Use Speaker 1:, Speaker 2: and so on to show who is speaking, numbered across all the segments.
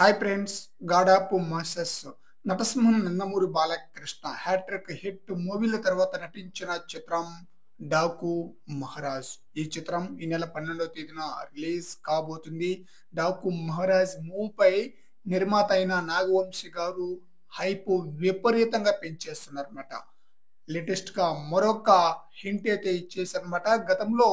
Speaker 1: Hi friends, గాడాపు masters నటసింహం Nandamuri Balakrishna hat trick hit మూవీల తర్వాత నటించిన చిత్రం డాకు మహారాజ్. ఈ చిత్రం ఈ నెల 12వ తేదీన రిలీజ్ కాబోతుంది. డాకు మహారాజ్ మూవీపై నిర్మాత అయిన నాగవంశీ గారు హైప్ విపరీతంగా పెంచేస్తున్నారు అనమాట. లేటెస్ట్ గా మరొక హింట్ అయితే ఇచ్చేసారనమాట. గతంలో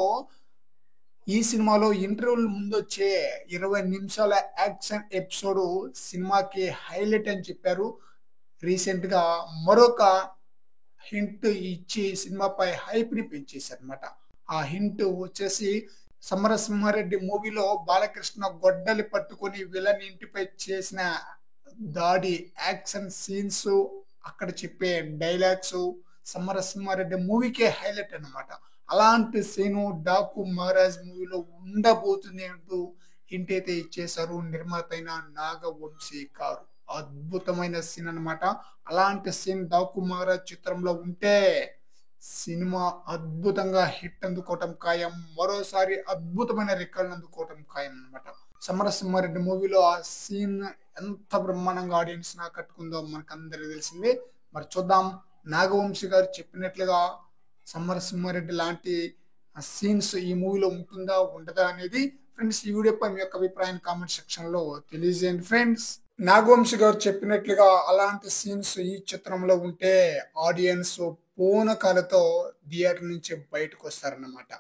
Speaker 1: ఈ సినిమాలో ఇంటర్వ్యూల ముందొచ్చే 20 నిమిషాల యాక్షన్ ఎపిసోడ్ సినిమాకి హైలైట్ అని చెప్పారు. రీసెంట్ గా మరొక హింట్ ఇచ్చి సినిమాపై హైప్ ని పెంచేశారనమాట. ఆ హింట్ వచ్చేసి సమరసింహారెడ్డి మూవీలో బాలకృష్ణ గొడ్డలి పట్టుకొని విలన్ ఇంటిపై చేసిన దాడి యాక్షన్ సీన్స్, అక్కడ చెప్పే డైలాగ్స్ సమరసింహారెడ్డి మూవీకే హైలైట్ అన్నమాట. అలాంటి సీను డాకు మహారాజ్ మూవీలో ఉండబోతుంది అంటూ హింట్ అయితే ఇచ్చేశారు నిర్మాత అయిన నాగవంశీ గారు. అద్భుతమైన సీన్ అన్నమాట. అలాంటి సీన్ డాకు మహారాజ్ చిత్రంలో ఉంటే సినిమా అద్భుతంగా హిట్ అందుకోవటం ఖాయం. మరోసారి అద్భుతమైన రికార్డులు అందుకోవటం ఖాయం అన్నమాట. సమరసింహారెడ్డి మూవీలో ఆ సీన్ ఎంత బ్రహ్మాండంగా ఆడియన్స్ ఆకట్టుకుందో మనకందరికీ తెలిసిందే. మరి చూద్దాం, నాగవంశీ గారు చెప్పినట్లుగా సమరసింహారెడ్డి లాంటి సీన్స్ ఈ మూవీలో ఉంటుందా ఉండదా అనేది ఫ్రెండ్స్ ఈ వీడియోపై మీ యొక్క అభిప్రాయాన్ని కామెంట్ సెక్షన్ లో తెలియజేయండి ఫ్రెండ్స్. నాగవంశీ గారు చెప్పినట్లుగా అలాంటి సీన్స్ ఈ చిత్రంలో ఉంటే ఆడియన్స్ పూనకాలతో థియేటర్ నుంచి బయటకు వస్తారన్నమాట.